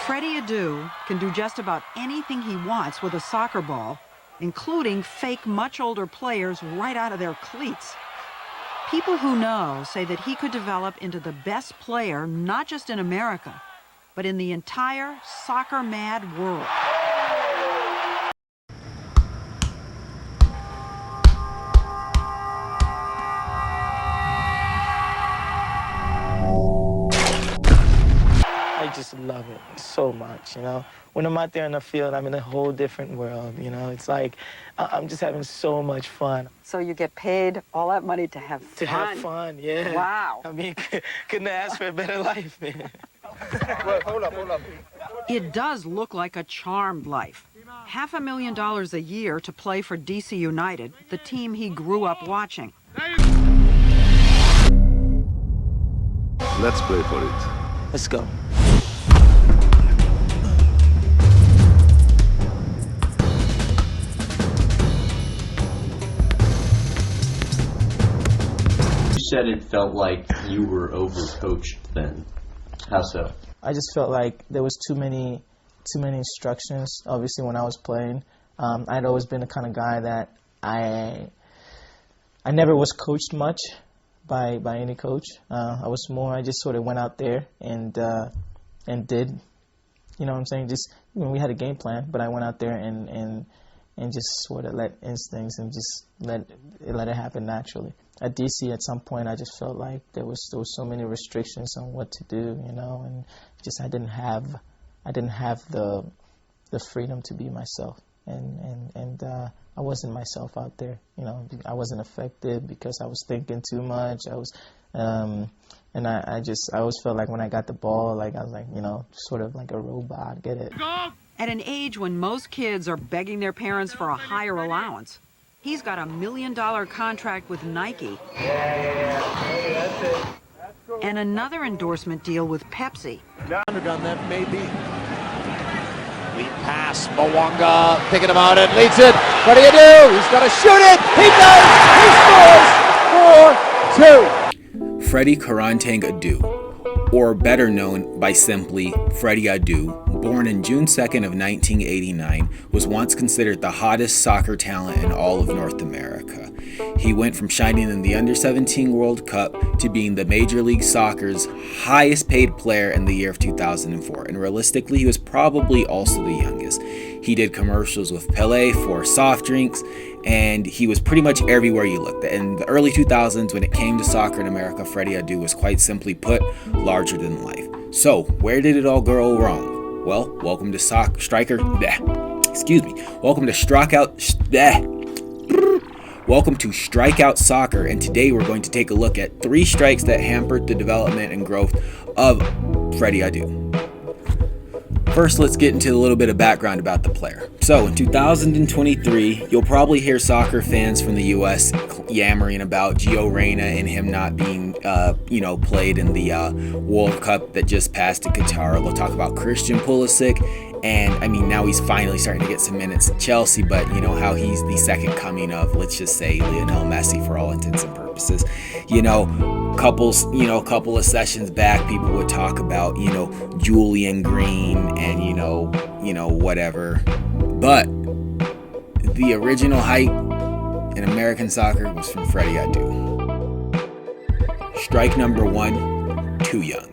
Freddy Adu can do just about anything he wants with a soccer ball, including fake much older players right out of their cleats. People who know say that he could develop into the best player, not just in America, but in the entire soccer-mad world. I just love it so much, you know. When I'm out there in the field, I'm in a whole different world, you know. It's like I'm just having so much fun. So you get paid all that money to have fun? To have fun, yeah. Wow. I mean, couldn't ask for a better life, man. Wait, hold up. It does look like a charmed life. $500,000 a year to play for DC United, the team he grew up watching. Let's play for it. Let's go. You said it felt like you were overcoached then. How so? I just felt like there was too many instructions. Obviously, when I was playing, I'd always been the kind of guy that I never was coached much by any coach. I just sort of went out there and did, you know what I'm saying? Just, we had a game plan, but I went out there and just sort of let instincts and just let it happen naturally. At DC, at some point, I just felt like there was so many restrictions on what to do, you know, and just I didn't have the freedom to be myself, and I wasn't myself out there, you know. I wasn't effective because I was thinking too much. I always felt like when I got the ball, like I was like, you know, sort of like a robot. Get it? At an age when most kids are begging their parents for a higher allowance, he's got $1 million contract with Nike. That's it. And another endorsement deal with Pepsi. On that, maybe. Lead pass, Mwanga thinking about it, leads it. Freddy Adu, he's gonna shoot it. He does. He scores 4-2. Freddy Karantang Adu, or better known by simply Freddy Adu, born on June 2nd of 1989, was once considered the hottest soccer talent in all of North America. He went from shining in the Under-17 World Cup to being the Major League Soccer's highest paid player in the year of 2004, and realistically, he was probably also the youngest. He did commercials with Pelé for soft drinks, and he was pretty much everywhere you looked. In the early 2000s, when it came to soccer in America, Freddy Adu was quite simply put, larger than life. So, where did it all go wrong? Well, welcome to Welcome to Strikeout Soccer, and today we're going to take a look at 3 strikes that hampered the development and growth of Freddy Adu. First, let's get into a little bit of background about the player. So, in 2023, you'll probably hear soccer fans from the U.S. yammering about Gio Reyna and him not being, played in the World Cup that just passed in Qatar. They'll talk about Christian Pulisic, and now he's finally starting to get some minutes at Chelsea, but how he's the second coming of, let's just say, Lionel Messi for all intents and purposes. A couple of sessions back, people would talk about, Julian Green and, whatever. But the original hype in American soccer was from Freddy Adu. Strike number 1, too young.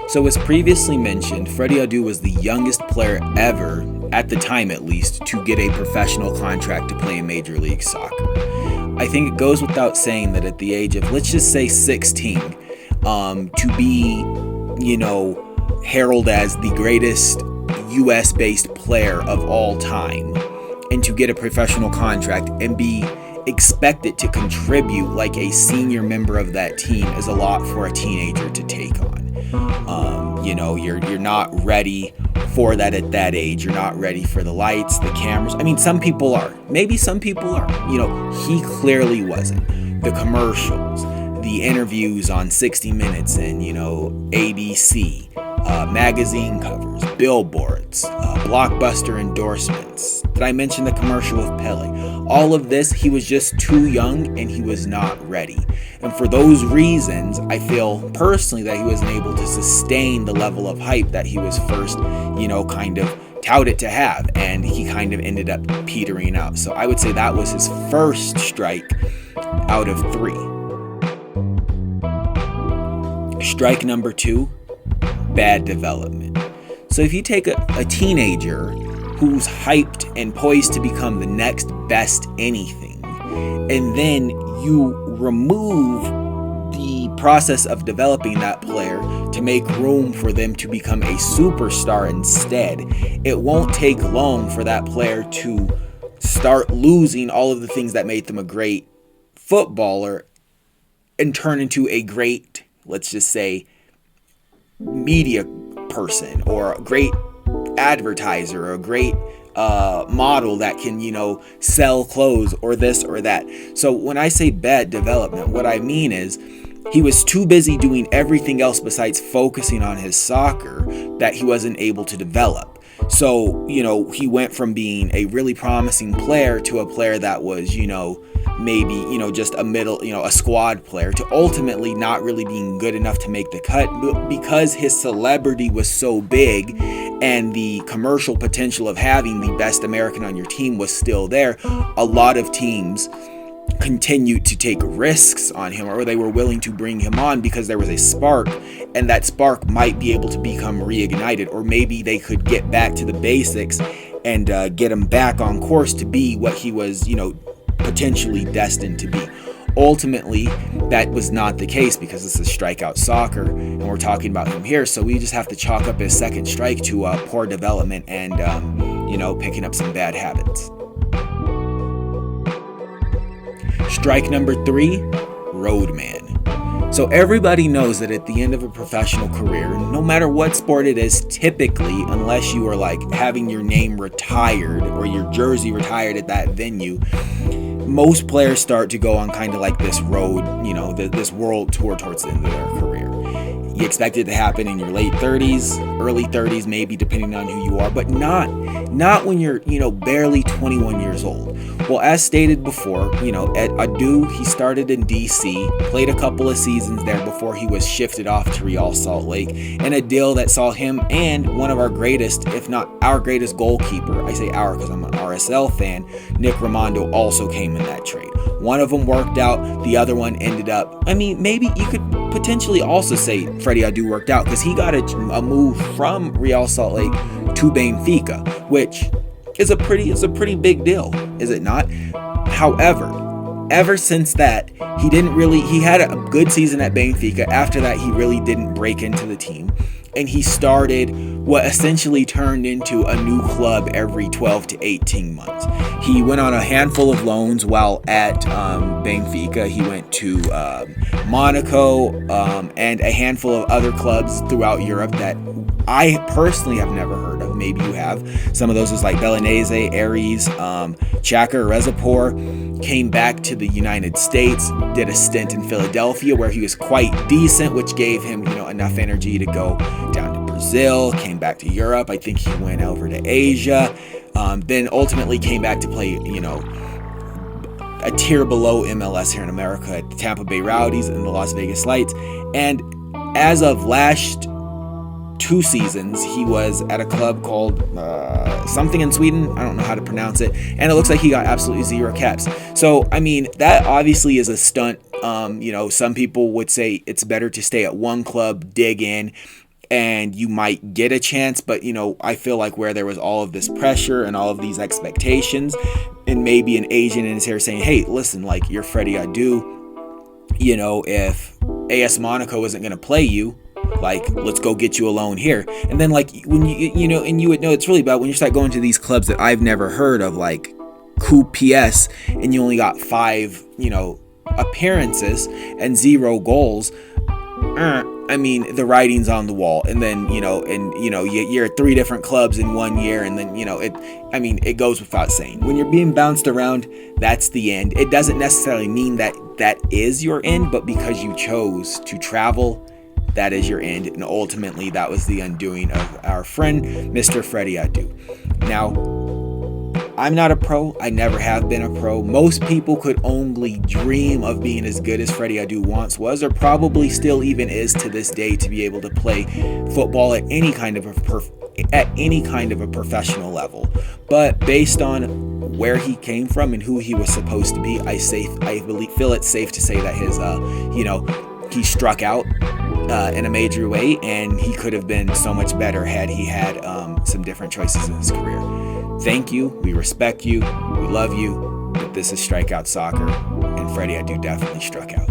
So as previously mentioned, Freddy Adu was the youngest player ever, at the time at least, to get a professional contract to play in Major League Soccer. I think it goes without saying that at the age of, let's just say 16, to be, heralded as the greatest US-based player of all time, and to get a professional contract and be expected to contribute like a senior member of that team is a lot for a teenager to take on. You're not ready for that at that age. You're not ready for the lights, the cameras. Some people are. Maybe some people are. He clearly wasn't. The commercials, the interviews on 60 Minutes and, ABC, magazine covers, billboards, blockbuster endorsements. Did I mention the commercial with Pele? all of this, he was just too young and he was not ready. And for those reasons, I feel personally that he wasn't able to sustain the level of hype that he was first, kind of touted to have, and he kind of ended up petering out. So I would say that was his first strike out of 3. Strike number 2, bad development. So if you take a teenager who's hyped and poised to become the next best anything, and then you remove the process of developing that player to make room for them to become a superstar instead, it won't take long for that player to start losing all of the things that made them a great footballer and turn into a great, let's just say, media person or a great advertiser or a great model that can, sell clothes or this or that. So when I say bad development, what I mean is he was too busy doing everything else besides focusing on his soccer that he wasn't able to develop. So, he went from being a really promising player to a player that was, maybe, just a middle, a squad player, to ultimately not really being good enough to make the cut because his celebrity was so big and the commercial potential of having the best American on your team was still there. A lot of teams continued to take risks on him, or they were willing to bring him on because there was a spark, and that spark might be able to become reignited, or maybe they could get back to the basics and get him back on course to be what he was, potentially destined to be. Ultimately, that was not the case because this is Strikeout Soccer and we're talking about him here, so we just have to chalk up his second strike to poor development and picking up some bad habits. Strike number 3, roadman. So everybody knows that at the end of a professional career, no matter what sport it is, typically, unless you are like having your name retired or your jersey retired at that venue, most players start to go on kind of like this road, this world tour towards the end of their career. You expect it to happen in your late 30s, early 30s, maybe depending on who you are, but not when you're, barely 21 years old. Well, as stated before, at Adu, he started in DC, played a couple of seasons there before he was shifted off to Real Salt Lake, and a deal that saw him and one of our greatest, if not our greatest goalkeeper, I say our because I'm an RSL fan, Nick Raimondo, also came in that trade. One of them worked out, the other one ended up, maybe you could potentially also say Freddy Adu worked out because he got a move from Real Salt Lake to Benfica, which is a pretty big deal, is it not? However, ever since that, he had a good season at Benfica. After that, he really didn't break into the team. And he started what essentially turned into a new club every 12 to 18 months. He went on a handful of loans while at Benfica. He went to Monaco and a handful of other clubs throughout Europe that I personally have never heard of. Maybe you have. Some of those is like Belenenses, Aries, Chaka, Rezapor. Came back to the United States, did a stint in Philadelphia where he was quite decent, which gave him, enough energy to go down to Brazil, came back to Europe. I think he went over to Asia, then ultimately came back to play, a tier below MLS here in America at the Tampa Bay Rowdies and the Las Vegas Lights. And as of last 2 seasons, he was at a club called something in Sweden. I don't know how to pronounce it. And it looks like he got absolutely 0 caps. So, that obviously is a stunt. Some people would say it's better to stay at one club, dig in, and you might get a chance. But, I feel like where there was all of this pressure and all of these expectations, and maybe an agent in his hair saying, hey, listen, like, you're Freddy Adu. If AS Monaco isn't going to play you, like, let's go get you a loan here. And then, like, when and you would know it's really bad when you start going to these clubs that I've never heard of, like Coup PS, and you only got 5, appearances and 0 goals. The writing's on the wall. And then, you're at 3 different clubs in 1 year, and then, it goes without saying. When you're being bounced around, that's the end. It doesn't necessarily mean that is your end, but because you chose to travel, that is your end. And ultimately, that was the undoing of our friend, Mr. Freddy Adu. Now, I'm not a pro. I never have been a pro. Most people could only dream of being as good as Freddy Adu once was, or probably still even is to this day, to be able to play football at any kind of a professional level. But based on where he came from and who he was supposed to be, I feel it's safe to say that his he struck out in a major way, and he could have been so much better had he had some different choices in his career. Thank you. We respect you. We love you. But this is Strikeout Soccer, and Freddy Adu definitely struck out.